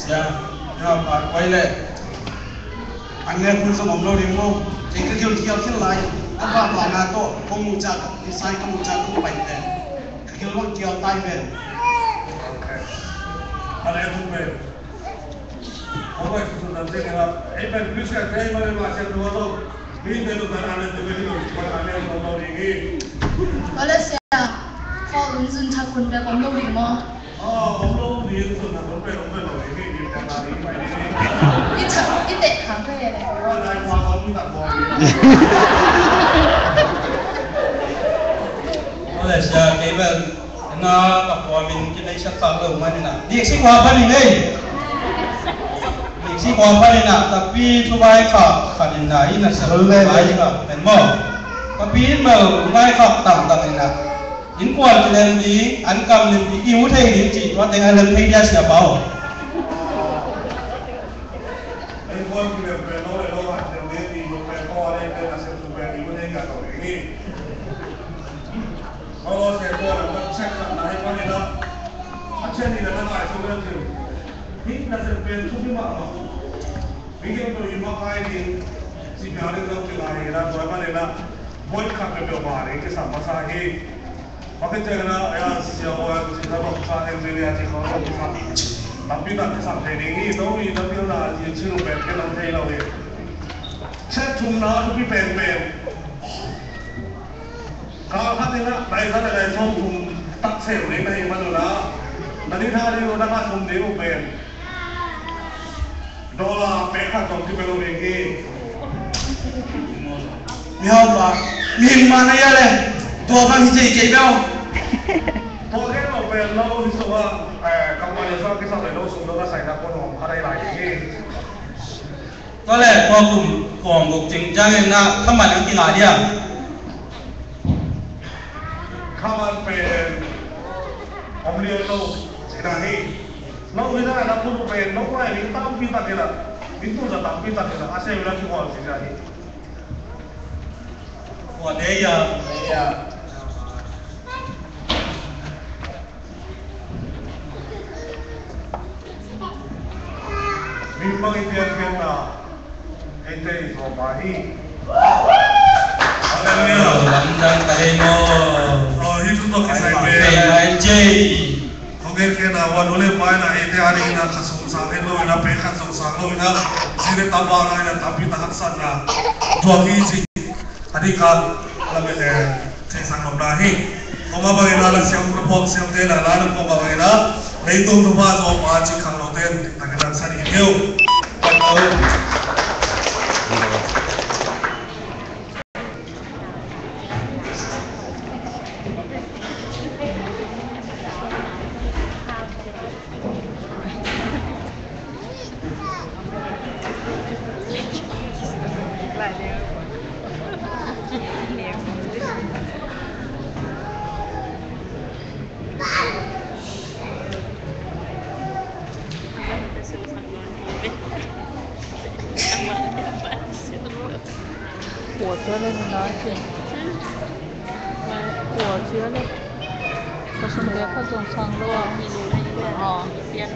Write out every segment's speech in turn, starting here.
Malaysia ya pakai le aneh pun semua lo demo jadi kecil lain apa pelanggan tu pemuja desain pemuja tu baik deh kecil lo dia tai deh ada yang pun apa itu nanti kalau ikan bisa saya mana macam tu tu ini tu kan ada tu ini kan ada yang mau ini Malaysia kau unsun cakun be kom lo demoผมรู้ดีสุดนะผมไปหน่อยนี่ดีแต่ละนี้ไปนี่一เตะขาไปเลย ก็ได้ความเขามีตัดบอล Malaysia kebel na kapuamin kita isya kalau mana na di si kuapa ni nih di si kuapa ni na tapi tu baik kah kadina ini seru baik kah memang tapi mau baik kah tang ni na in kuat kalian di ankam ni di ibu thay ni cik tuan dengan lem thay dia siapaไอ้พวกที่เป็นโน้ตโน้ตเดี๋ยวนี้ดีมันเป็นข้ออะไรเป็นอาเซียนตัวแบบนี้ไม่ได้กันหรอกอย่างนี้เขาเสียตัวแล้วเช็คกันให้เขาเนี่ยนะเช่นนี้แล้วนะช่วยกันคือที่น่าจะเป็นทุกที่มาเนาะมีเรื่องตัวยิ่งมากไปที่สิ่งที่เราต้องเจออะไรนะตัวมันเนี่ยนะบอยขับไปเปล่าอะไรที่สามภาษาที่Pakai cara ya siapa kita bakal yang beli aja kalau kita tapi nanti sampai ini tahu ini tapi lah yang cuma bengkel nanti lah ya saya cuma tapi bengkel kalau hati nak baik hati saya cuma tak sel ini nih mana lah nanti hari udah kan cuma dia bengkel dolar pekat cuma kita beli miao ba min mana ya leตัวบางทีเกี่ยวกับตัวแค่เราเป็นเราที่สุดว่ากำลังจะสร้างที่สร้างในโลกสุดแล้วก็ใส่ตะคนของอะไรหลายอย่างนี้ก็แหละพอกลุ่มของบุกจริงจังนะถ้ามันยังกินหลายเดียวข้ามันเป็นอมเลียนโลกสิ่งนี้เราไม่ได้นะคุณเป็นน้องว่าลิ้นตั้มพิตัดเลยล่ะลิ้นตู้จะตั้มพิตัดเลยล่ะอาเซียนเวลาที่ว่าสิ่งนี้ว่าเดียมีบางทีเป็นนะเอเจนต์ของมาฮีอะไรเนี่ยวันจันทร์เองโอ้ที่สุดต้องใส่เป็นไอเจเขาเรียกนะวันนู้นไปนะเอเจนต์นะขัดสงสารให้เรานะเป็นขัดสงสารเรานะสิ่งที่ตามมานะtapi tak haksanนะตัวที่จริงอันนี้การเราเป็นเส้นทางของเราให้เขามาบริหารเสียงกระพงเสียงเทน่ะร้านเขามาบริหารในตรงนั้นเรามาจิกขังเราเต้นแต่ก็ต้องสั่งเดียวหัวเชื้อเลยน้อยสิหัวเชื้อเลยผสมเลือดผสมซังด้วยอ๋อเปลี่ยน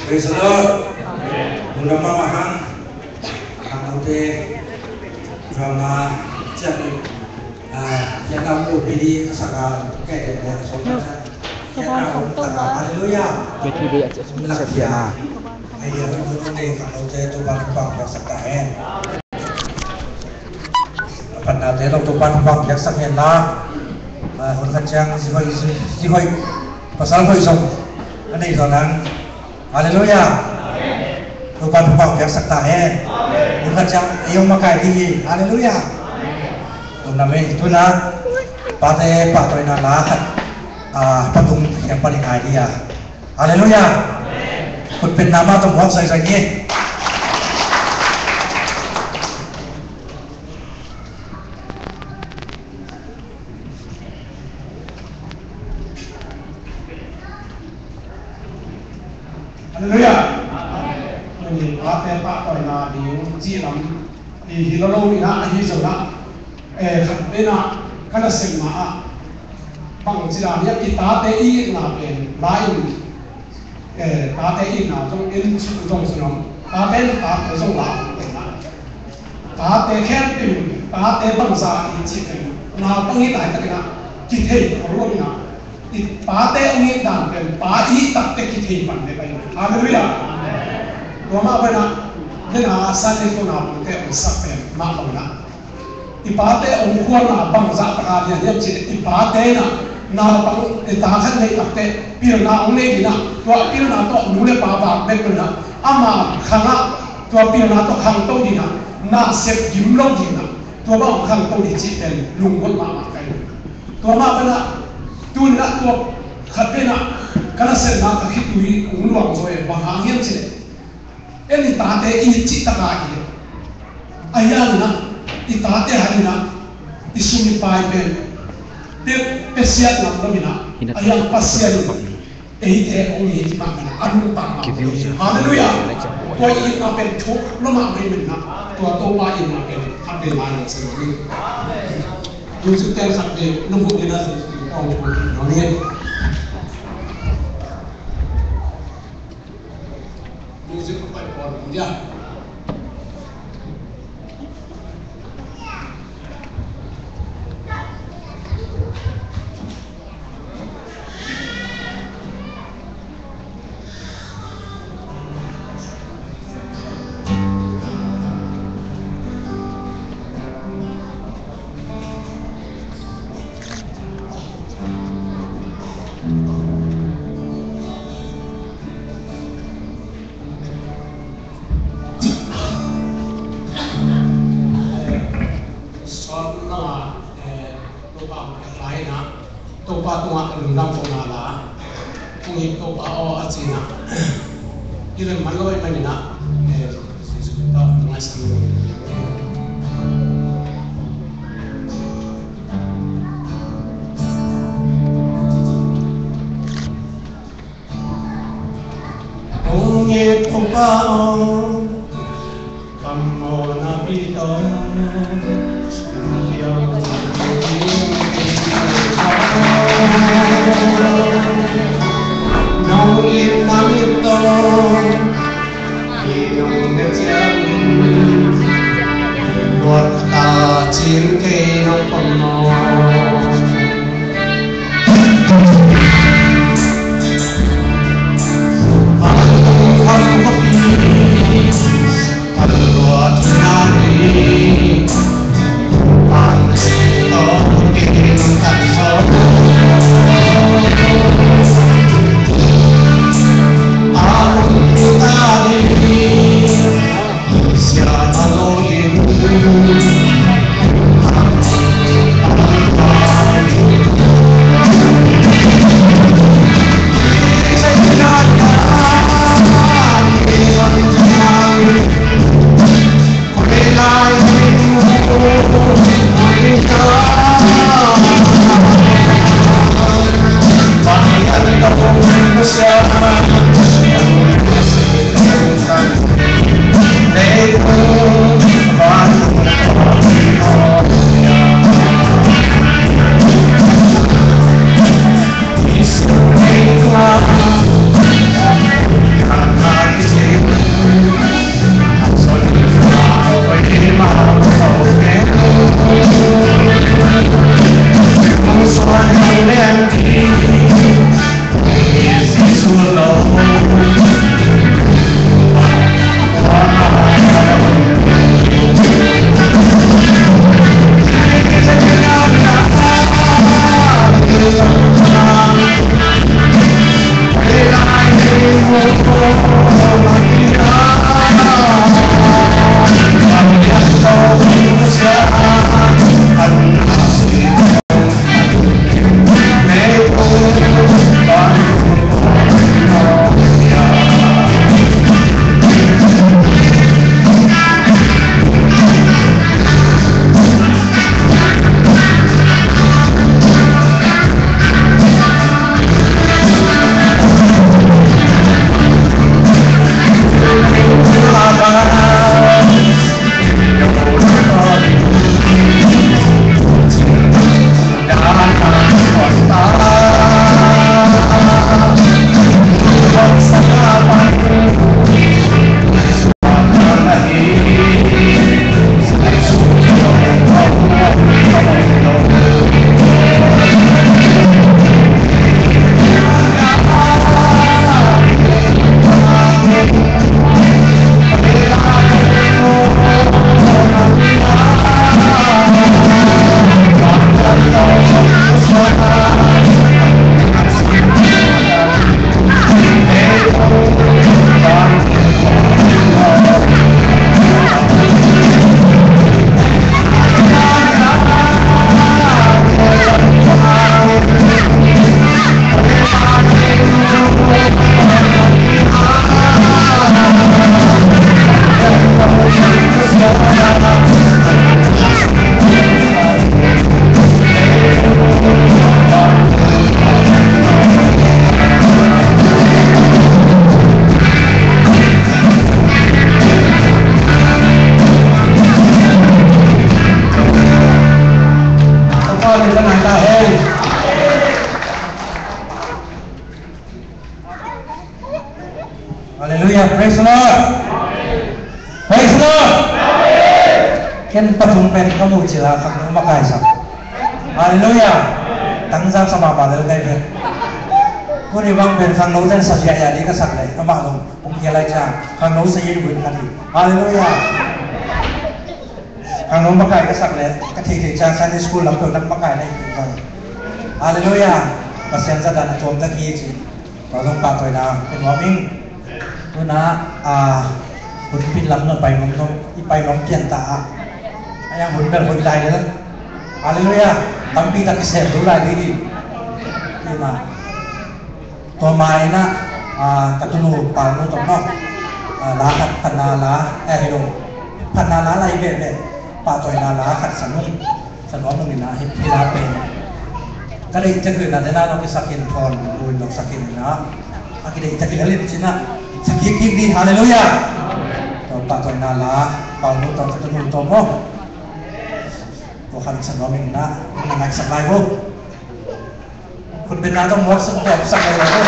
Praise the Lord. Mula mamahang ang ute drama jadi yang kamu pilih kesalahan kayak dari sobat yang kamu katakan haleluya. Jadi dia setia. Ayo itu nih kalau saya tumpang bersekah. Phần nào thế đồng tụ ban vọng giác sắc hiện la hồn khăn trang chỉ hội và sáng hội sống anh ấy rồi đang hallelujah tụ ban vọng giác sắc ta he hồn khăn trang yêu mà cái gì hallelujah tụ nằm ấy tụ na pate patoi na la patung yang paling idea hallelujah kut pen nama tụ vọng say say nghe Hallelujah. Mình có thể bắt đầu là điều gì lắm thì lâu lâu mình đã đi rồi đó. Khẩn bên nào cái là sinh mà bằng chỉ là những cái tá tế ý là về lại tá tế ý nào trong in trong sự nó tá tế trong lão tá tế khen tình tá tế bằng giá thì chỉ tình nào bằng ý đại cái nào chỉ thấy ở luôn nào thì tá tế ông ý đàn về tá ý tập tế chỉ thấy bằng để vậy hallelujah rồi mà bây giờ thế nào sang đây tôi nào cũng cái sắp về mà bằng nào ipate ông quan là bằng giá cả thì nhận chỉ ipate na nào bằng để ta khăn này tập te pil na ông này đi na tua pil na to nụ le ba ba bên na ama khanga tua pil na to khang to đi na xếp kim long đi na tua ba khang to đi chỉ tên lùng quân mà cái tua mà bên na tuôn na tua khát bên na cái là sen na cái tui cũng luang rồi bằng hàng hiên chỉ em đi ta te in chỉ ta cái ai ăn na itate halina isumi pai ben te pesiat na domina ayang pasial eite ongi makana anu ta hallelujah to in apen thok lo ma me na to wa in na pen apen ma na se ni du su ten sak de no bu ni na se ong no ni music ko pa dia topa tunga lundang fonala kungi topa o atsina ile maloi manina ta tunga sanu kungi topa o kamona piton nông yên nam yên to thì nông đất chân luật ta chiến cây nông còn mò anh có đi anh luật nam đi anh có đi nông thành phố I'm Hallelujah. Praise the Lord. Praise the Lord. Ken patung pen kamu cila kamu makai sa. Hallelujah. Tangjang sama badal kai pen. Kuni bang pen kang nau dan saja ya di kasak lay. Nama dong. Pungkialai cang. Kang nau sayi duit kali. Hallelujah. Kang nau makai kasak lay. Ketika cang Sunday school lakukan dan makai lay. Hallelujah. Pasien sadan tuam tak hiji. Kalau patoi na penwaming. Kunaคุณพินลำนนไปน้องอีไปน้องเกียนตาอย่างหุ่นแบบหุ่นลายเลยนะอะไรเลยอ่ะตั้งปีตั้งเสพดูลายดีดีนี่มาตัวไม้นะตะกุนูปางนู้นตรงนอกลาขัดพันนาลาให้ดูพันนาลาอะไรแบบป่าต่อยนาลาขัดสนุนสนองตรงนี้นะเห็นที่ลาเป็นก็ได้จะคือนั่นได้เราไปสักกินพรดูดอกสักกินนะอากิได้จะกินอะไรจริงนะสักกินกินดีฮาเลลูยาPak Nala, Pak Nuto ketemu Tomo, bukan sendoming na, naik sekai bu, kun benar dong buat sekai bu.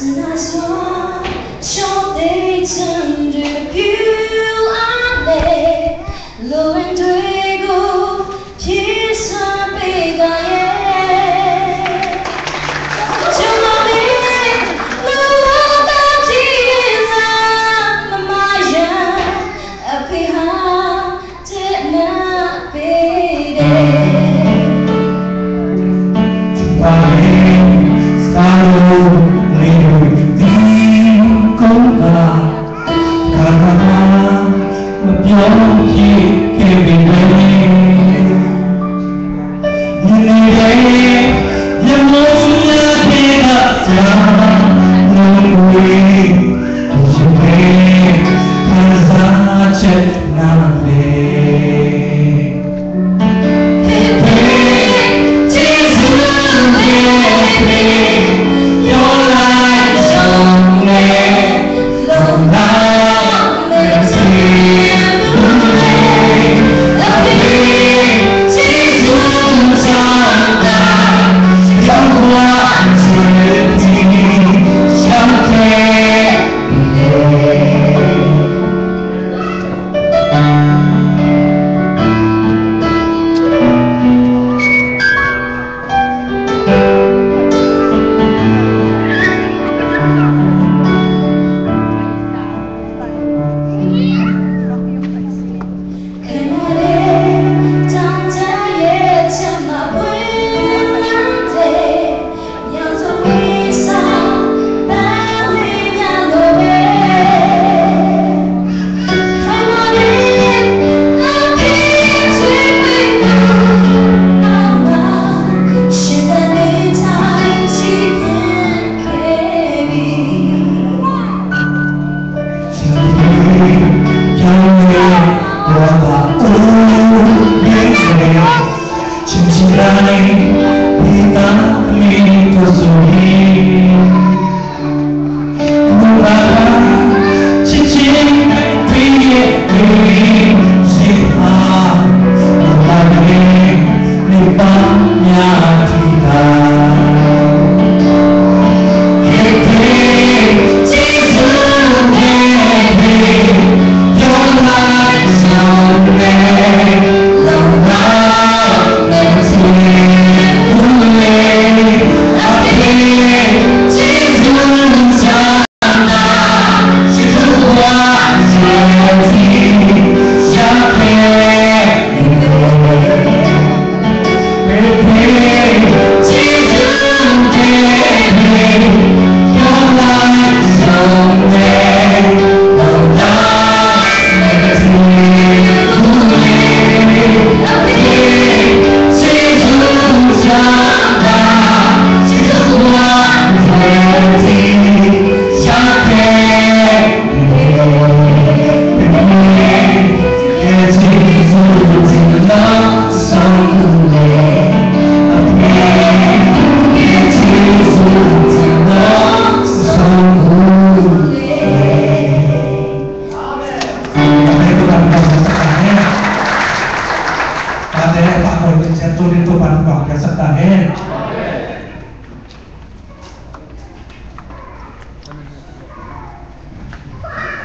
Tonight storm, short days under pure ande, lo entrego, quizá pegaré. Yo me lo batiza, mamaya, apiha, te na pide. Your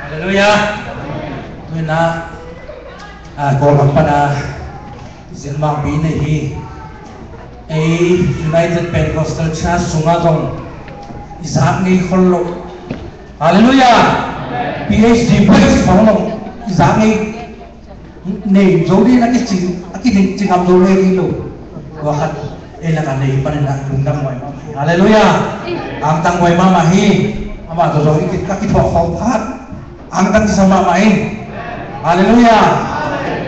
Hallelujah. Tôi na có lắm pana diễn mang bí này hi a United Pentecostal Church sunga dong izak ngay kholo. Hallelujah. PhD boys phóng lòng izak ngay này dấu đi là cái chỉnh âm dấu lên đi luôn. Wakat là cái này pana na cùng đam ngoài. Hallelujah. Ang tang ngoài mama hi ama dấu đi các cái thọ phong phát ang tang sama main. Hallelujah.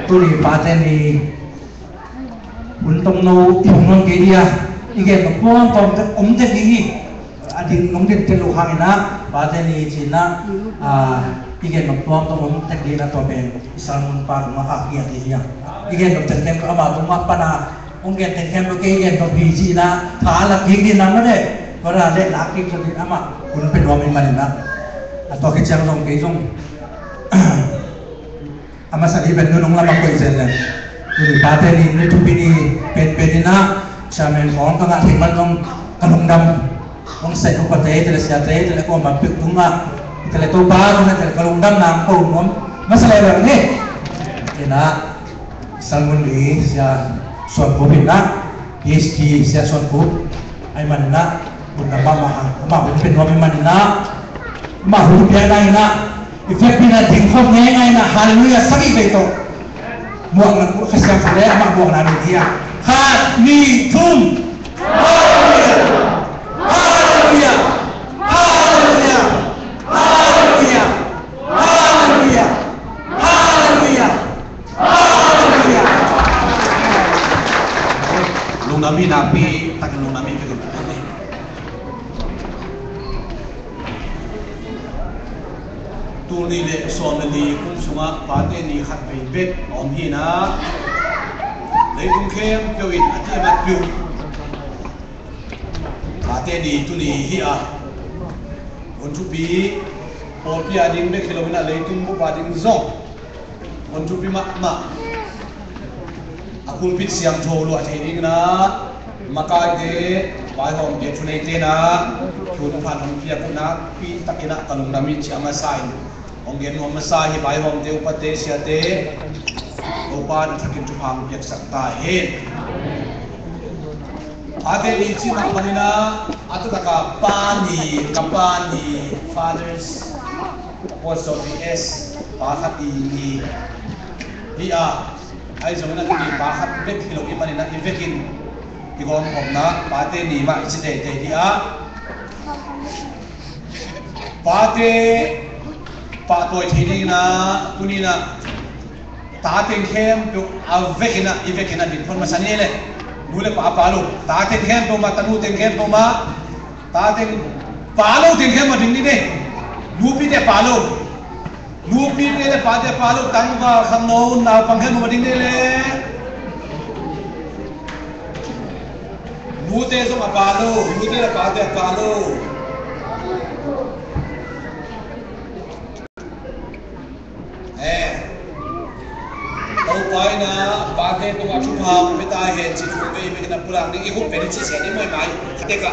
Tuli paten ni untong no ibong ke dia igen pon tom te gi ading ngom de telu hangina paten ni china igen pon tom te gi na to ben isalmun par ma akia dia igen no ten kem ama to ma pana onggen ten kem ke igen to biji na thala gi gi na ma de kora le la ki to ama kun pen wa min manina atau ke chang long ke jong ama sa iben nung lamang ko isen na ni pate ni tu bini pen na sa men mong ka nga himan nung kalungdam mong sa ko pate tele sia tele ko mapik tunga tele to baro na tele kalungdam na ko mom masala ni ina salmon li sia son ko bina PhD sia son ko ay man na kun na ma pen wa man na ma hu pya na effect bina ding khom ngay na hallelujah sagi beto muak na ko kasi ang fule ama muak na dia ha ni tum hallelujah hallelujah hallelujah hallelujah hallelujah hallelujah hallelujah lung nami napi tak lung nami ke tuli le sonali kum sunga pate ni khat bei bet om hi na leitung khem pyo in ati ma pyo pate ni tuli hi a on tu bi por pi ading be kilomina leitung bu pading zong on tu bi ma akul pit siang tholu a thei na makai de bai hom de thunei te na thun phan hom pia ku na pi takina kalung nami chi ama sai Onggen hom masahi bai hom de upate siate opan thakin chupang yak sakta he ate ni chi na manina atu taka pani kapani fathers apostle ps bahati ni dia ai zona ni bahat bet kilo imanina ivekin igom homna pate ni ma ichite de dia pate pa toy thini na kunina ta teng khem to avekina ivekina din phon masani le nule pa palu ta teng khem to ma tanu teng khem to ma ta teng palu teng khem ma din ni de nupi de palu nupi de pa de palu tang ba kham no na pang khem ma din de le nu te so ma palu nu te pa de palu tau pai na pate to ma chu phang me ta he chi chu be me na pulang ni hu pe chi se ni moi mai te ka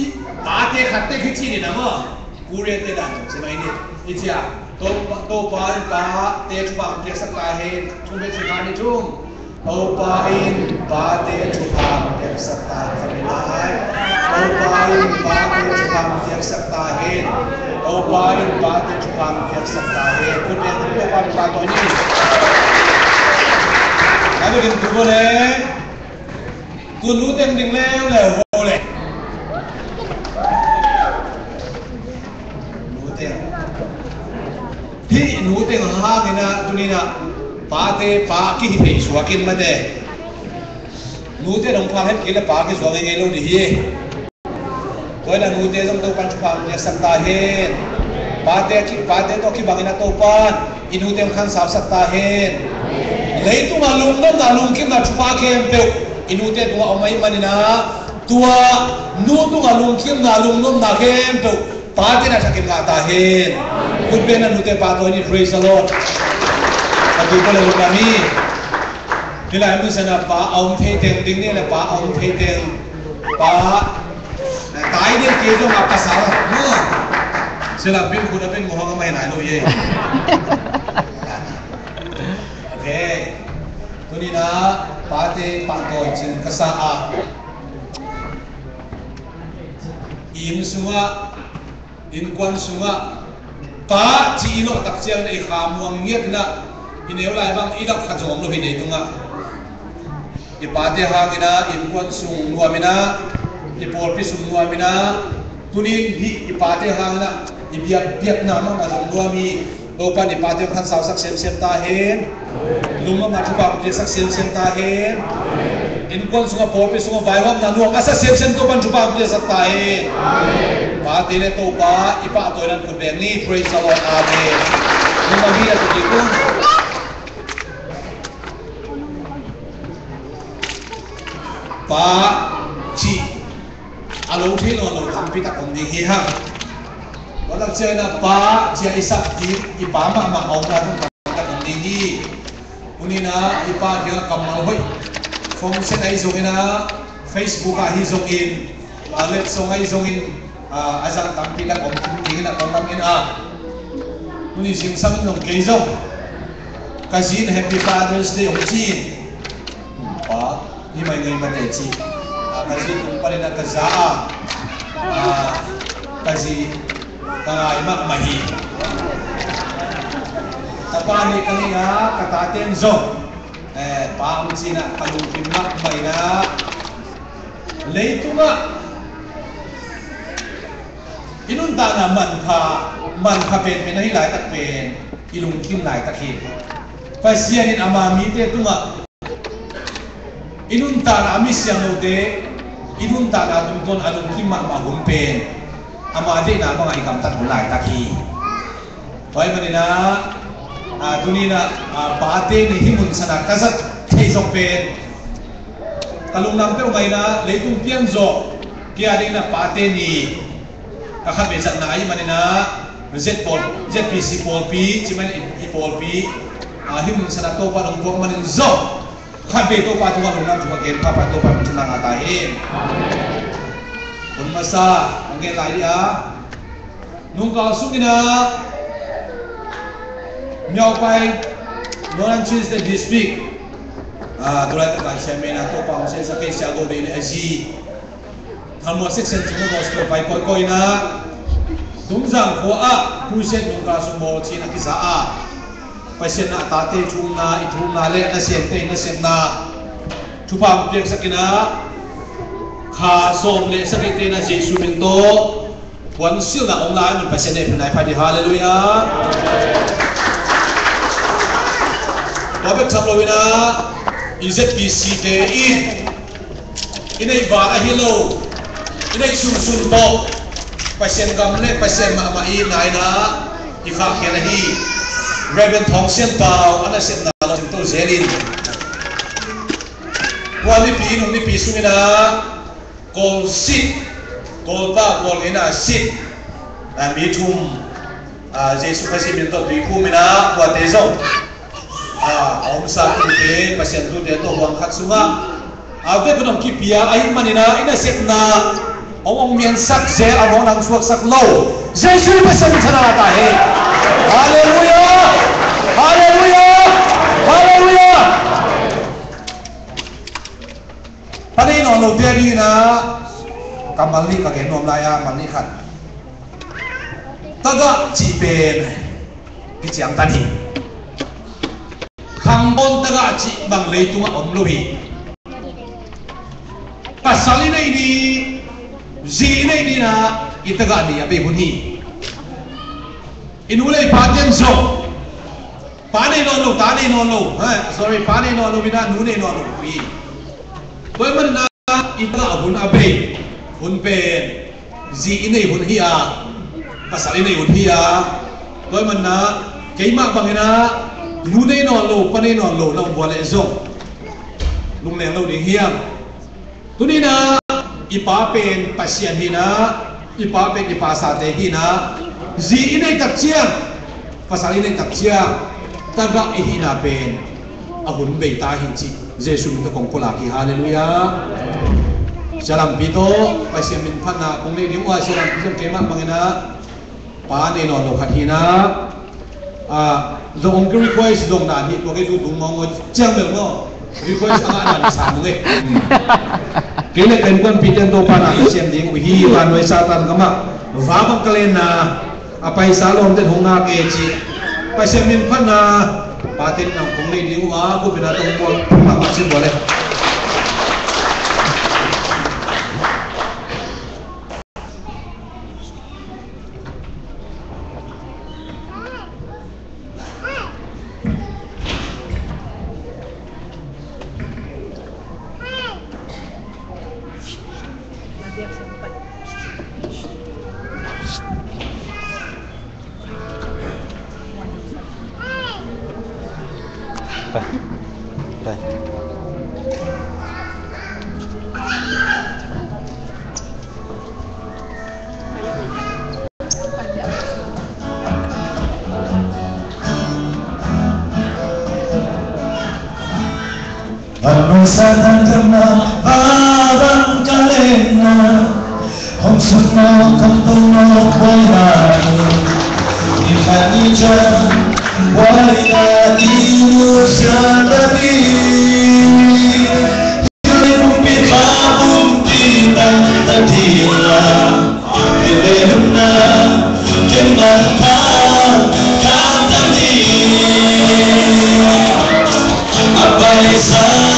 i pate khatte khichi ni na mo pure te da se mai ni ichia to pa te chu phang te sak ta he chu be chi ka ni chung Opain bate chupang tiak sakta kaminai Opain bate chupang tiak sakta hin Opain bate chupang tiak sakta hin Kunin ito pa pato ni Ano ginto ko le Tunuteng ding leo le hole Nuteng Hi nuteng hangin na tunina Pate pa ki hi suakin mate nute dong pa het kile pa ki suakin ngelo di hi tôi là nuôi tê trong tôi pan chụp hàng sắc ta hen ba tê to khi bằng ina to pan inu tem khăn sáp sắc ta hen lấy tung alum năm na lum kim na chụp kem pe inu tê tung ông mấy manina tua nu tung alum kim na lum năm na kem pe ba tê na sakim na ta hen kun pe na nu tê pa to ni praise the Lord tôi có lời kamiนี่แหละมันสนับป่าเอาเทเต็งดิ้งนี่แหละป่าเอาเทเต็งป่าตายเนี่ยเกี่ยวกับภาษาเมื่อสลับเป็นคุณเป็นหัวก็ไม่ไหนเลย โอเคตัวนี้นะป่าเตป่าโตจินกษาอิมสุงะอินควันสุงะป่าจีโนตักเจียนไอ้ขามวงเงียบนะอินเอวไรบ้างอีดักขจรเราเห็นในตรงอ่ะอีปาเตหากินะอินควันสุงนัวมินะอีปอลพิสุงนัวมินะตัวนี้อีปาเตหากินะอีเบียดน้ำมาลงนัวมีโลปันอีปาเตขันสาวสักเซมตาเห็นลุงมาชุบปากเจสักเซมตาเห็นอินควันสุงปอลพิสุงไว้ว่านันวงอาศัยเซมตัวปันชุบปากเจสักตาเห็นปาเตเลโตปาอีปาตัวนั้นคนแบบนี้ praise the Lord amenลุงมาพี่ตัวนี้กุ้งป่าจีอาลูที่เราทำพิธีกรรมนี้ฮะวันนั้นเจอนะป่าจีไอสักทีอีป่ามาเอาการทำพิธีกรรมนี้วันนี้นะอีป่าเกี่ยวกับมาเฮ้ยฟงเซนไอซงอินะ Facebook อ่ะฮิซงอินเล็บซงไอซงอินอาจารย์ทำพิธีกรรมนี้นะตรงนั้นอินวันนี้สิ่งสำคัญของเกี่ยวกับจีน Happy Father's Day ของจีนป่านี่ไม่เงินมาเตจีkasi kung pa rin ang kazaa kasi imak mahi tapani kami nga kataten zo paam sina kalungkin mak may na leito nga inunta na man ka pen pinahilay at pen ilungkin na itakip pasiyanin amamite ito nga inunta na amis yang ude inunta na tungkol anong kima mahumpen amade na mga ikamtat mulai taki hoy manina dunina bate ni himun sana kasat kaisok pen kalungnang pero may na leitung pianzo kaya din na bate ni kakabesat na ay manina ZPC Polpi ciman Polpi himun sana to pa ng buwang manin zo kabe to pa tuwa nung juga gen papa to pa tunang atahin masa ang gen lai nung sungina miao pai Northern Tuesday this week tulad ka siya may na to pa ang sa kay siya go din aji hamo 6 cm gospel pai koy na dumjang ko cruset nung sumo china kisa pasien na tate chung na itung na le na siente na sem na chupang piak sakina kha som le sakite na Jesu minto wan sil na online min pasien e pinai phadi hallelujah babek samlowina IZPC te inai ba hilo inai sun to pasien gamle pasien ma mai nai na ikha khena hi Reverend Thong Sian Pao, ana sian na lang ito Zelin. Wali nung ni piso na call sit, call ba, call ina sit. Mitum, Jesu kasi minto tuiku mina kuatezong. Om sa tuite pasien tu dia to buang kat sunga. Ave kunong kipia ahin manina ina set na om mian sak zer among nang suak sak low. Jesu pasien sana tahe. Hallelujah. Hallelujah! Hallelujah! Pani no lo teri na kamali ka gen nom laya mali khat. Taga chi pen ki chiang tani. Khangbon taga chi bang lei tunga om lo hi. Pasali nei ni zi nei ni na itaga ni abe hun hi. Inulai paten zo Pane no tane no sorry pane no bina nune no wi boy man na ita abun abe un pen gì này hồn hi à pasal ini hồn hi à tôi mình na cái mạ bằng na lu này nó lô pan này nó lô nó bỏ lại rong lung leng lâu đi hiang tu ni na ipa pen pasien hi na ipa pen ipa sa te hi na gì này tập chiang pasal ini tập chiang taga hi na pen ahun be ta hi chi Jesus ta kong pula ki hallelujah salam pito pasien min phan na kong le ning wa salam pisam ke ma bangena pa ne no lo khathina dong cái request dong na hi to ke du dung mong chang bel no request anga na sa mu nge ke le ken kon piten do pa na sem ding hi wan wai satan kama va bang kalen na apai salom ten honga ke chi pasien min phan na patin nang kong le ning wa ko bina tong pol pa ma sin bole Sana kama abang kalena Hong suno kampuno kuwairani Ikanija wairani usyadani Yuripita bumpita tadila Ilehuna kemata katani Abaisa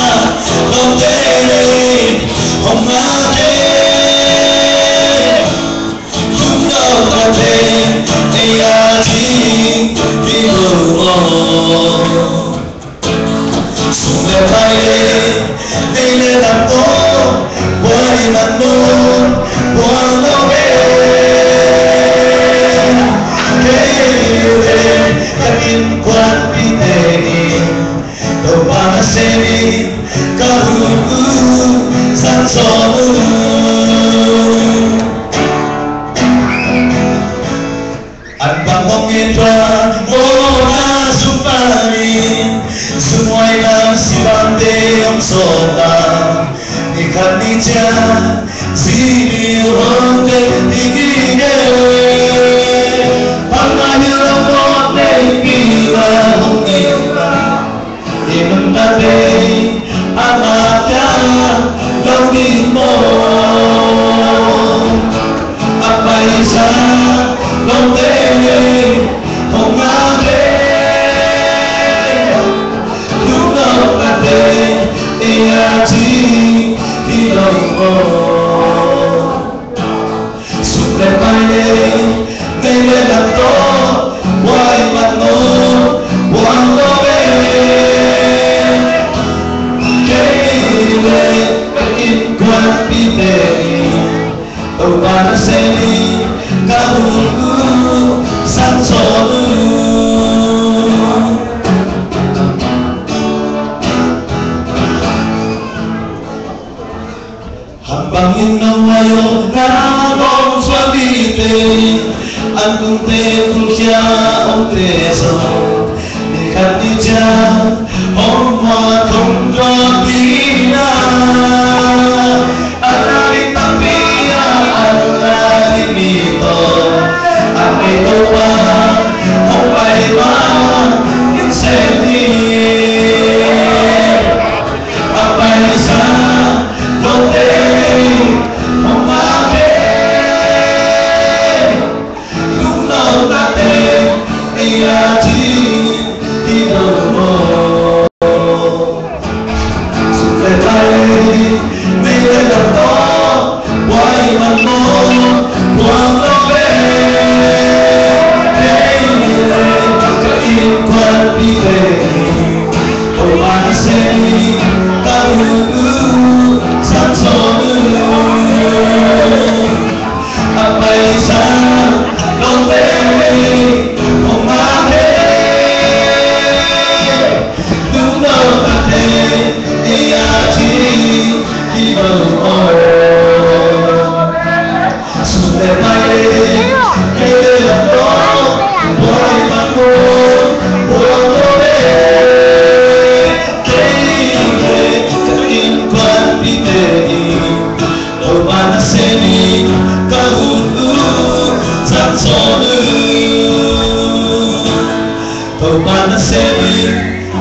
pana semi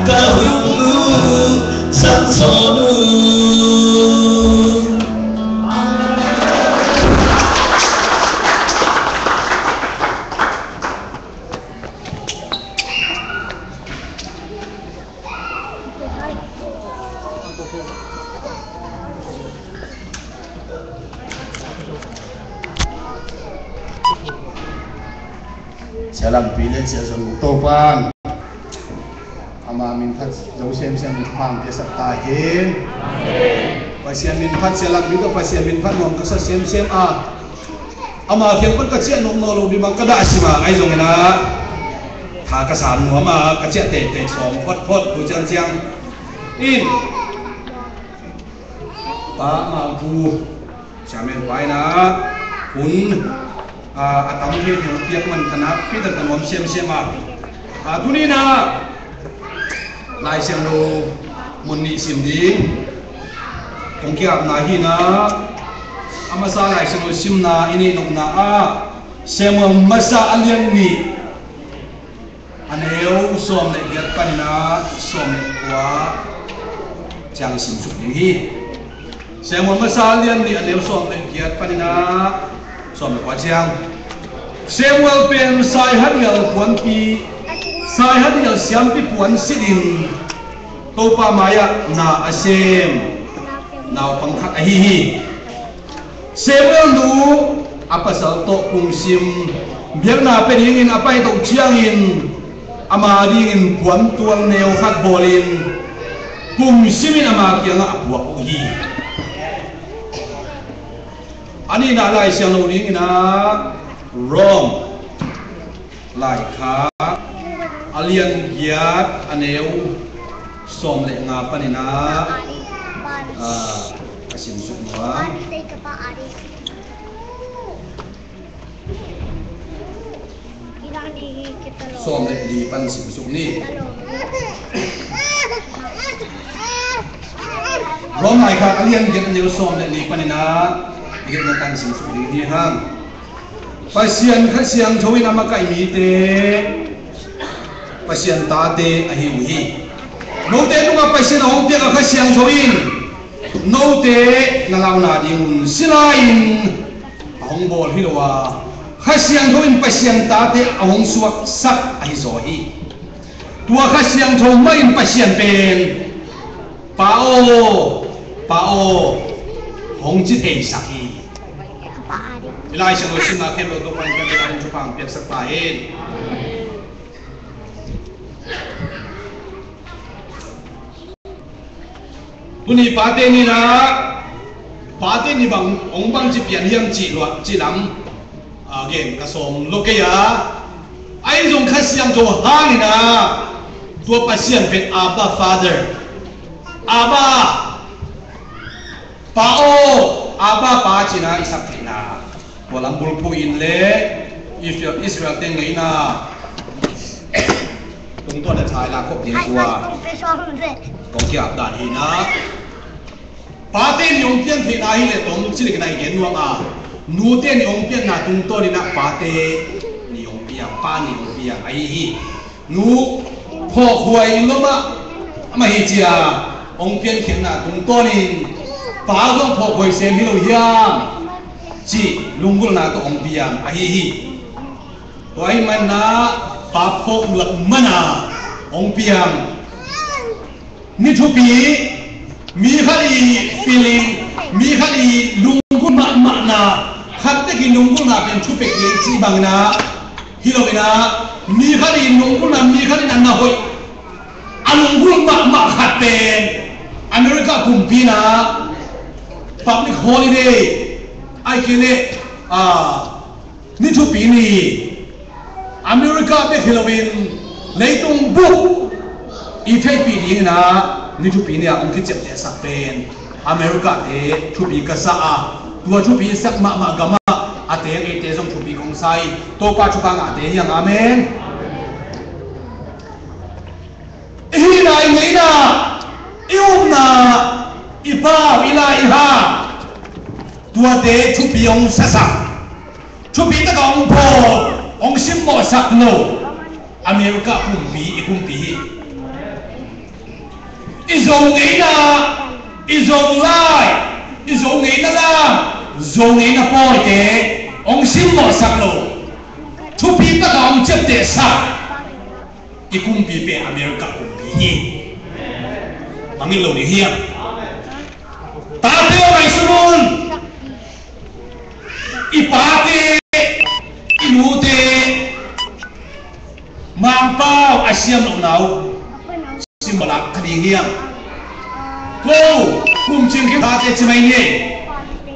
kahulu sansonu Salam pilih siapa topan, ama min phat dấu xem min phang dia saktahin, pasien min phat salam itu pasien min phat ngom kasa xem ama kian pun kacik nong nolo di mang kada asima ai zong na, ha kasan ngom ama kacik te som pot hujan siang, in, pa mampu, siamen pai na, pun atam ni tiap man tanap kita tanam sem tu ni na lai sem lo muni sim ding kong kiap na hi na amasa lai sem lo sim na ini nok na sem masa alian ni aneu som le giat panina som le kwa chang sim su ding hi sem masa alian ni aneu som le giat panina som kwa chiang Samuel pen sai hadial puan pi sai hadial siam pi puan sidin topa maya na asem na pangkhat ahi Samuel nu apa sal to kung sim biar na pen ingin apa itu chiangin ama dingin puan tuang neo khat bolin kung simin ama kiang apuak uhi ani na lai siang lo ning na Rome lai kha alian giat aneu som le nga panina asim sukwa som le di pan sim suk ni Rome lai kha alian giat aneu som le di panina Ikut makan sim suk ni hang pasien khasiang thoi nama kai mi te pasien ta te ahi uhi no te nunga pasien hong te ka khasiang thoin no te nalaw na ding silain hong bol hilowa khasiang thoin pasien ta te ahong suak sak ahi zo hi tua khasiang tho main pasien pen pao hong chi thei sak hi Ilai siya losin na kaya lodo pa rin kaya rin chupang piyak sa pahin. Tuni pate ni na pate ni bang ong bang jipian hiyang jilam again kasom lokaya ay zong kasiyang jo hangin na tua pasyan pet Abba Father Abba Pao Abba pa china isak na walang bulpuin le if your Israel ting ngay na tung to na chai la kop din kuwa kong kiap dan hi na patin yung pian thi na hi le tong chili na gen nuang nu ten yung pian na tung to ni na pate ni yung piang pa ni yung piang ai hi nu pho huai lo ma ma hi chia ong pian khen na tung to ni pa gong pho huai sem hi lo yang Ci lunggul na to ong biang ahihi toy man na papok lak mana ong biang ni thupi mi khali feeling mi khali lunggul ma na khatte ki lunggul na pen thupe ke chi bang na hilobina mi khali lunggul na hoi alunggul ma khatte America kumpina public holiday ai kile ni thu pi ni America be Halloween leitung bu i thai pi ding na ni thu pi ni ong ki chep te sak pen America te thu pi ka sa tua thu pi sak ma gama ate e te jong thu pi kong sai to pa chu ka nga te yang amen hi nai nei na ium na ipa ilai ha tua de chu pi ong sa sa chu pi ta ong po ong sim mo sak no America kumpi izong ina izong lai izong ina la zong ina poite ong simmo saklo thupi ta ong chete sa ikumpi pe America kumpi mangilo ni hiya tate mai sumun ipate inute mangpao asiam nau simbalak kadingiam ko kumching ipate chimaine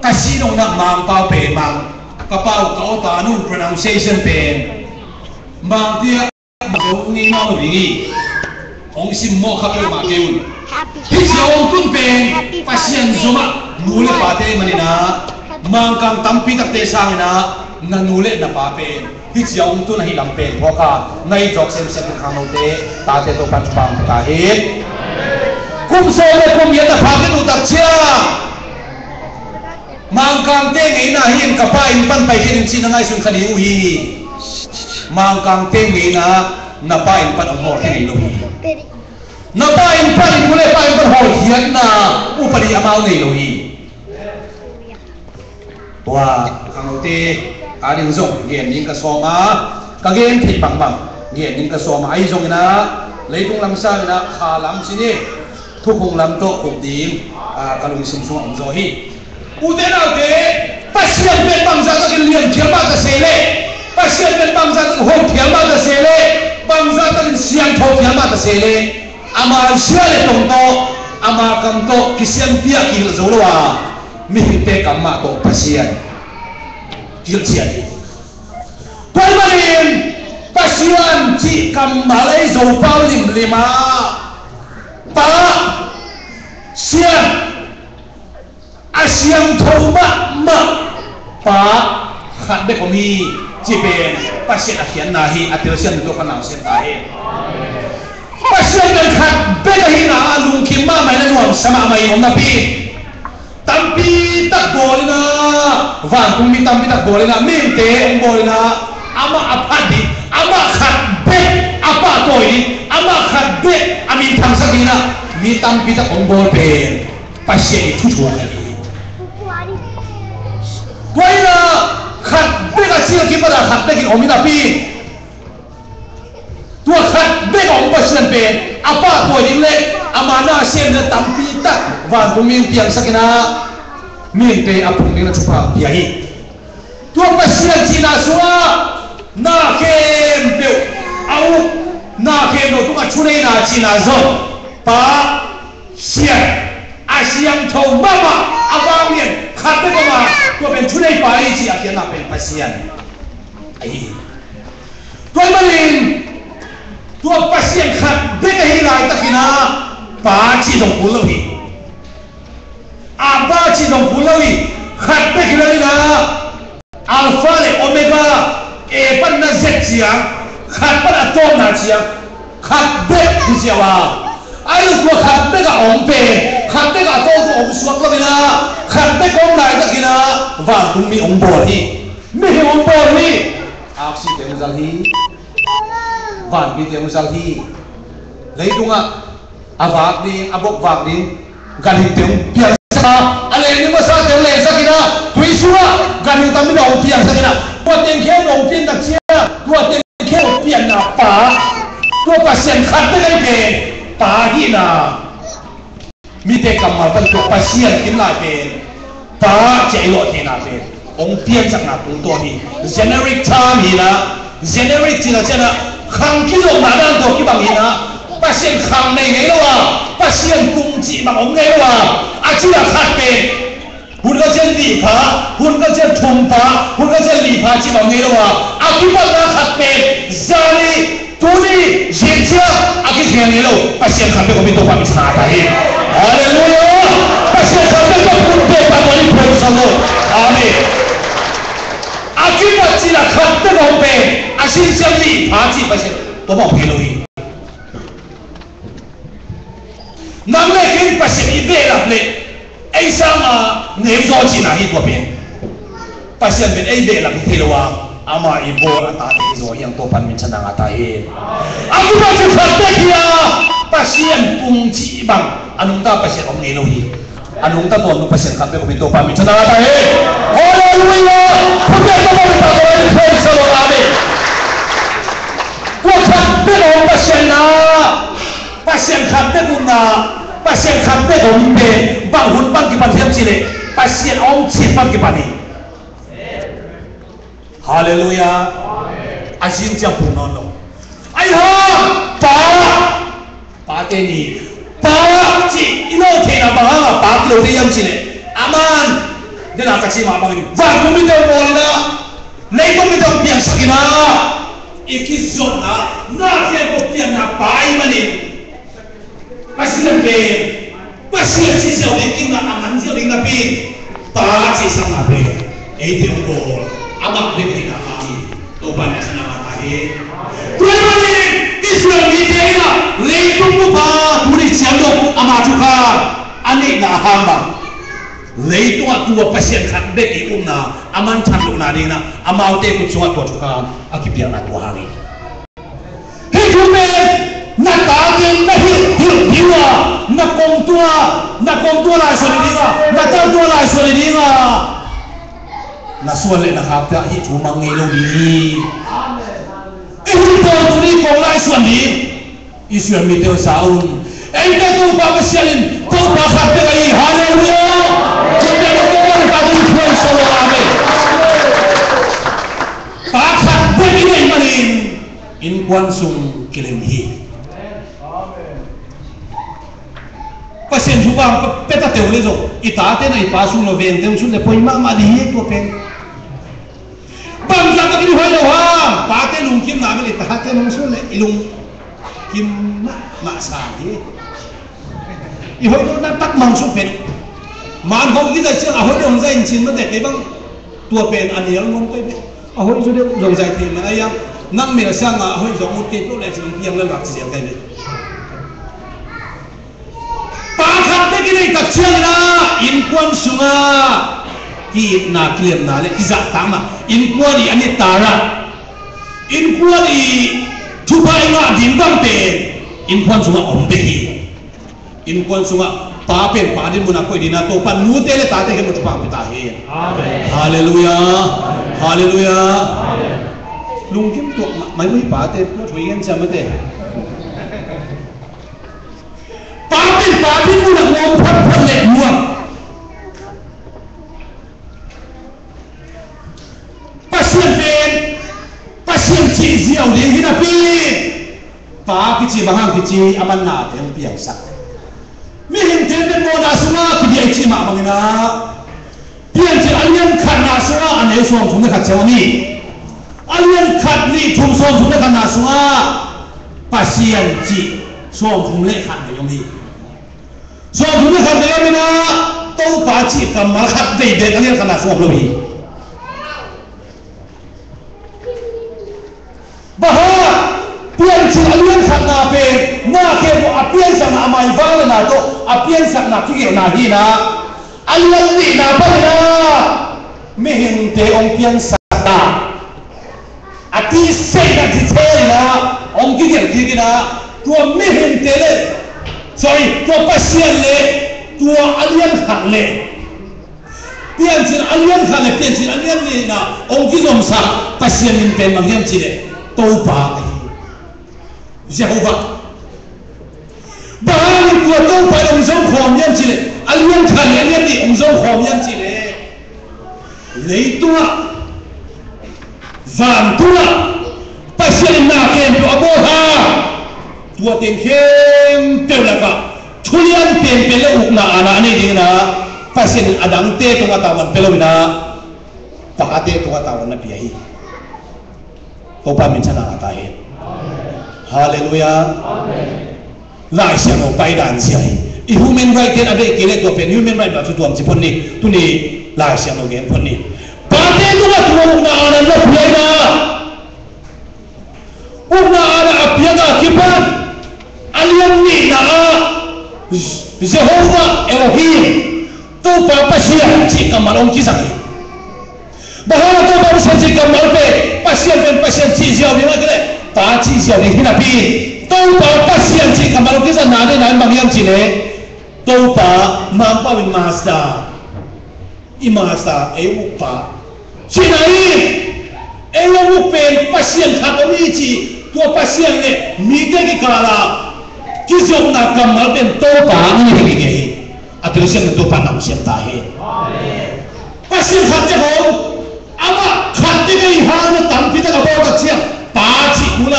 kasino na mangpao pe mang kapau kau tanu pronunciation pe mang dia zo ngi ma ri ong sim mo khape ma keun hi ong kun pe pasien zoma nule pate manina mang kang tampi tak te sangina na nule na pa pe hi ong tu na hi lam pe hoka ngai jok sem sem khang te ta te to pan pang ta he kum so le kum ya ta pha ke tu tak chia mang kang te ngai na hin ka pa in pan pai hin chin ngai sun khani u hi mang kang te ngai na pa in pan ho te ngai lo hi na pa in pan kule pa in pan ho hian na u pari amau ngai lo hi wa khang te aring zong ngen ning ka soma ka gen thi bang bang ngen ning ka soma ai zong na leitung lam sa na kha lam sini thu khong lam to khop dim kalung sum sum ang zo hi uden aude pasien ben bang za ka lian thiam ba ka sele pasien ben bang za ka ho thiam ba ka sele bang za ka siang tho thiam ba ka sele ama siale tong to ama kam to kisiam pia ki zo lo wa mi te kam ma to pasien kil sian toy manin pasien chi kam malai zo pau lim lima pa sian asiang thoma ma pa khat be komi chi ben pasien akhian na hi atil sian to kanang sen ta he pasien ben khat be ka hi na lung kim ma mai na nuam sama mai om na pi tampi tak bolina van kumi tampi tak bolina minte ong bolina ama apadi ama khat be apa toy ama khat be amin tham sakina mi tampi tak ong bol pen pasien thu thu ka Kuaina khat bega sia ki pada khat begi omina pi tua khat bega om pasien pe apa ko dingle amana sem na tampi tak van tuming piang sakina min pe apung ni na chupa pia hi tua pasien china suwa na kem pe au na kem no tunga chune na china zo pa sia asiang thau mama awang yen khat be ko ma tua ben chune pa ai chi akian na pen pasien ai toy malin tua pasien khat be ka hi lai takina pa chi dong pu lo hi aba chi dong pu lo hi khat be ki lo na alpha le omega e pan na z chiang khat pan atom na chiang khat be ki chiawa ai lu khat be ka om pe khat be ka to to om suak lo na khat be kom lai takina wa tum mi om bol hi mi om bol hi aksi te muzal hi van bi te muzal hi leidunga avak ni abok vak ni gan hi te pian sa ale ni ma sa te le sakina tui suwa gan hi tam mi ong pian sakina ko ten khe ong pian tak chia ko ten khe ong pian na pa ko pasien khat be kai pe pa hi na mi te kamal tan ko pasien kin la pe pa chai lo te na pe ong pian sak na tung to ni generic term hi na generic ti na chana khang ki lo na dan to ki bang hi na pasien khang nei nei lo wa pasien tung chi bang ong nei lo wa a chi la khat pe hun ka chen li pha hun ka chen thum pha hun ka chen li pha chi bang nei lo wa a ki ba na khat pe zali tuni jincha a ki khen nei lo pasien khat pe ko bi to pa mi sa ta hi hallelujah pasien khat pe ko pun pe pa ko ni pro sa lo amen akibat sila khat pe ko pe asin siang li pha chi pasien to mo pe lo hi nang le kin pasien i be la ple ai sang a nem zo chi na hi ko pe pasien ben ai be la ki lo wa ama ibo ata izo yang to pan min chana ata e aku ba chu khatte kia pasien pungchi bang anung ta pasien om nei lo hi anung ta ton pasien khatte ko bi to pan min chana ata e hallelujah punya to ba ta ko praise the lord amen ko khatte lo pasien khatte kuna pasien khatte om be bang hun bang ki pan thiam chi le pasien om chi bang ki pani Hallelujah. Asin jam punon lo. Ayah, pa ni, pa ci ino thena ba pa lo de yam chile. Aman, dia nak kasi mama ni. Wah, kami dah boleh, lei kami dah piang sakina. Ikis zona, nak dia kau piang nak pai mani. Pasti lebih, pasti si jauh ini nak aman jauh ini tapi pa ci sama be. Itu bol. Amak lebih nak kami, topan senang kami. Tuan mani, Israel ni dia ina, leitung lupa, tulis siapa amat juga, ane nak hamba. Leitung aku pasien kat beki umna, aman canduk nadina, amal te kucuat kuat juga, akibiar nak tuhangi. Hidup nak tahu nak hiwa, nak kongtua lah solidina, nak tahu lah solidina. Nasuan le nak apa hi cuma ngelo ni. Ini tu ni kau lai suan ni. Isu yang miteu saun. Ente tu bapa sialin, tu bapa terai hallelujah. Kita berdoa kepada Tuhan Sallallahu Alaihi. Pakat begini manin. In kuansung kilemhi. Pasien juga peta teori zo. Itate na ipasu no ventem sun depois mama diye tu pen. Bangsa tak ini hal wah, pakai lungkim nama ni tahat yang musuh le, ilung kim mak sahaja. Ihoi tu nak tak mangsud pen, man hong kita cakap ahoi dong zain cin mana dek bang, tua pen aniel ngom tu pen, ahoi sudah dong zain pen mana ayam, nang merasa ngah ahoi dong mutip tu le cing yang lelak siang tu pen. Pakai begini tak cialah, inkuan sungai. Ki na klem na le izak tama in kuari ani tara in kuari chupai nga dimbang pe in kuan sunga ombehi in kuan sunga pa pe pa din muna ko dina to pan nu te le ta te ke mo chupa pita he amen hallelujah hallelujah lungkim to mai mai pa te ko thuyen cha ma te pa din muna ngom phat phat le muang pasien ci ziau dia hina pi pa kici bahang kici aman na tem piang sak mi hin ten den mo na sunga ki dia ci ma mangina pian ci alian khan na sunga ane som thum na khat chawani alian khat ni thum som thum na khan na sunga pasien ci som thum le khan de yong hi som thum na khan de yong na to pa ci kam ma khat de de alian khan na som lo hi bahwa pian cing alian sana pe na ke bo apian sana amai bang na to apian sana ki na hi na alian ni na ba na mehin te ong pian sana ati se na ti se na ong ki na to mehin te le sorry to pasien le to alian khan le pian cing alian khan le pian cing alian ni na ong ki zom sa pasien min pe mangyam chi le tâu bà Jehovah bahang tua tâu bà ông dâu khom nhân chi lệ alian khan alian đi ông dâu khom nhân chi lệ lấy tua vàng tua pasien na kem tua bo ha tua tiền kem teu la ka thulian tiền pele ukna ana ani ding na pasien adang te tua tawan pelo na pa te tua tawan na piai Tuhan mencana atahe. Hallelujah. Lai siang o pai dan siai. I human right ten ade kile to pen human right ba tu tuam sipon ni tu ni lai siang o gen pon ni. Pate tu la tuam na ana lo plega. Una ana apiaga kipan. Alian ni na Jehovah Elohim. Tu pa pasien ci kamalong kisah. Bahwa tu baru saja kamal pe 气消平个嘞，打气消平那边，都把不先去干嘛？其实哪里来忙样子嘞？都把忙把人马杀，一马杀哎五把，去哪里？哎我五边不先看到一起，多不先嘞，米个的干啦，继续那干嘛变都把你那个。啊，对现在都把脑先打黑。把先看这好，啊嘛看这个以后呢，当兵那个包的枪，打起过啦，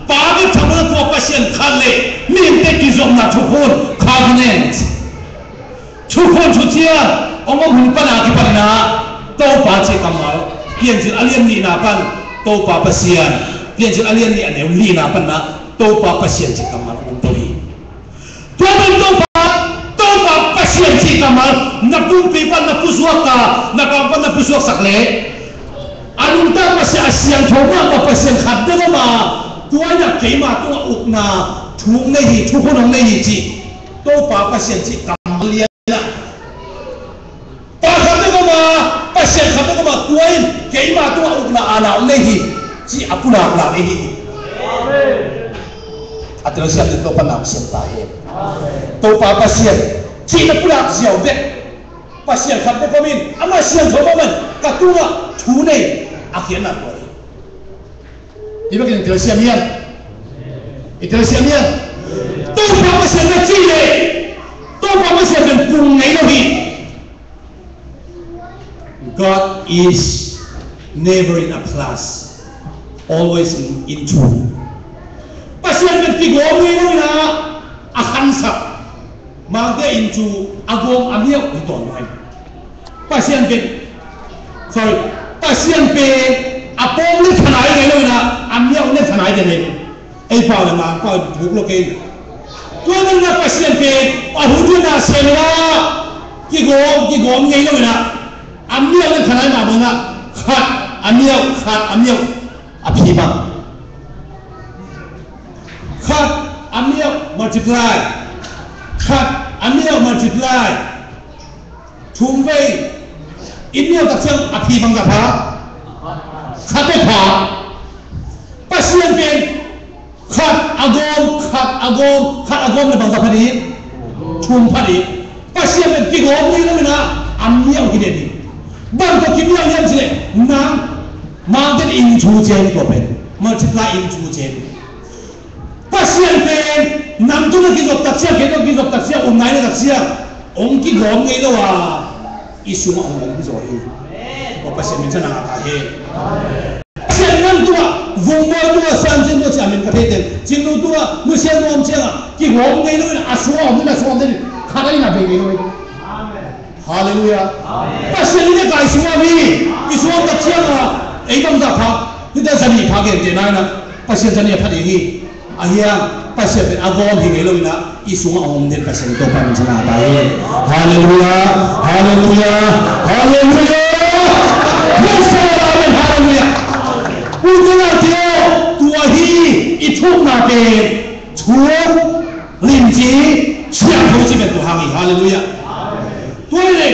把个他们多把先看嘞，面对这种那出混 covenant， 出混出枪，我们很不拿去不拿，都把这干嘛？变成阿连你那办，都把不先，变成阿连你阿你那办呐，都把不先这干嘛？我们都一，他们都把。现在干嘛？那不比办那不说噶，那个办那不说啥嘞？啊，你当我是先头嘛，我不先看的嘛，多那给嘛多屋那，出那一出可能那一季，都把不先去干嘛连了？把看那个嘛，不先看那个嘛，多给嘛多屋那啊那那一季啊不那那一。啊，这现在都把那先打耶，都把不先。chỉ là bula dẻo dẹt, và xiên khắp các con mình, ama xiên thấu con mình, cả tu à, chú này, khiến là vậy. Đi bác cái xiên miên, cái xiên miên, tôi bảo cái xiên là chi đấy, tôi bảo cái xiên là cùng ngày đâu đi. God is never in a class, always in two. Bác xiên là cái gốm này đâu là, khăn sập. Mang cái into agom amiao ito noy. Pasien pe, sorry, pasien pe apong ni thanai ngay lo na amiao ni thanai de ne. Ay pa na ma pa buk lo ke. Tuan na pasien pe ahudu na selwa ki gom ngay lo na amiao ni thanai ma mo na khat amiao apiba. Khat amiao multiply. Khát amiao multiply, thùng vây, amiao đặc trưng api bằng cả phá, khát cái phá, pasien bên, khát agom là bằng cả phá đi, thùng phá đi, pasien bên cái gom như thế nào, amiao cái gì, bằng cái amiao như thế nào, mang cái into gen của bên, multiply into gen. Pasien bên nằm tu nó kinh dục đặc xia, cái nó kinh dục đặc xia, ông này nó đặc xia, ông kinh gom cái đó à, isu mà ông cái rồi, ông pasien mình chân nào cả hết. Pasien nằm tu à, vùng mơ tu à, sang trên tu chỉ mình có thể đến, trên tu tu à, mua xe mua xe à, cái gom cái đó là asu ông nó là xuống đến, khá đấy là về cái rồi. Hallelujah. Pasien này cái xuống đi, isu ông đặc xia à, ấy bằng đặc phá, cái đó dân đi phá cái gì này nè, pasien dân đi phá cái gì. Ayah pasien ben agom hingai lo ina isu om den pasien to pan jana dai. Hallelujah, hallelujah, hallelujah. Yes, amen, hallelujah. Ujung artinya tua hi itu nabe tua linji siap puji ben Tuhan. Hallelujah. Tua ini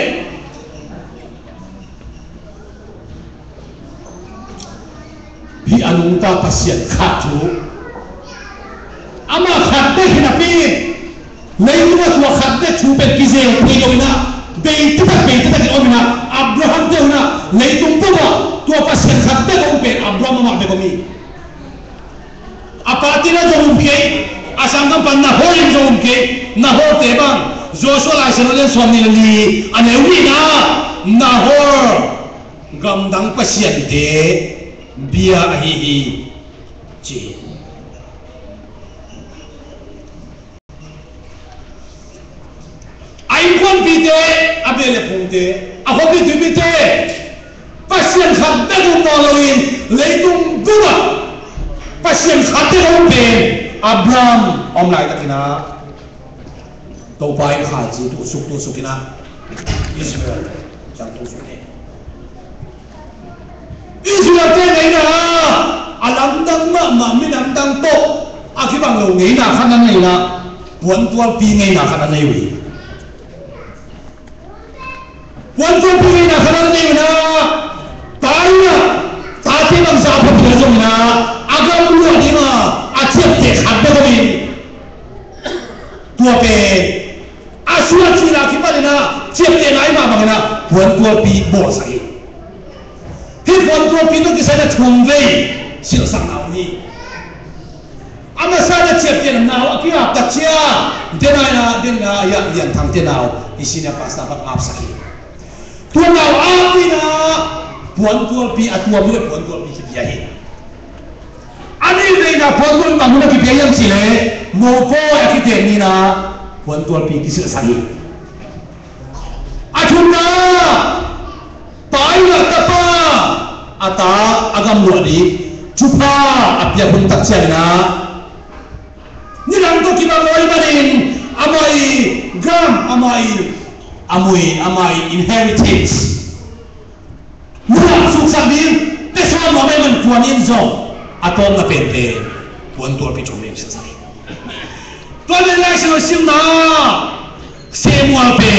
hi anungta pasien khatu. Ama khadde hinapi, lấy cái thua khadde chú bên kia dèo thì rồi na, bê tất cả cái ông na, Abraham dèo na, lấy tung tung à, tua pasien khadde ông bên Abraham mà bên kami. Apati na jom ke, asam kam pan na hol jom ke, na hol te bang, Joshua lai sen lên suam ni li, anh em na hol, gam dang pasien de, bia hi chi. Ai quan bite, abele punte, ako bite, pasien khadde dum maloin, leitung dua, pasien khadde dum pen, Abraham om lai takina, topai khaji tu sukina, Israel jang tu sukne. Israel te nei na, alam dang ma minam dang to, akibang lo nei na khanan nei na, buan tual pi nei na khanan nei wi. One for being a Hanana, Taina, Tati Mansa, na agam lu ni ma achiep te khat be ko tua pe asua chila ki ba na chiep te ngai ma bang na puan tua pi bo sai hi puan tua pi no ki sai na thum ve sil sang nau ni ama sa na chiep te na wa ki ap ta chia den na ya lian thang te nau isinya pasta ba ap sai tua nau ap ni na puan tua pi atua mu puan tua pi ki bia hi ani ve na puan tua ma mu na ki bia yang si le mo ko ya ki te ni na puan tua pi ki sil sai achuna pai la tapa ata agam lu ni chupa apya bun tak na ni lang to ki ba moi manin amai gam amai inheritance mula suk sabin peswa mo men puan in zo atom na pente puan tua pi chome sa sai to le lai sa sim na semua pe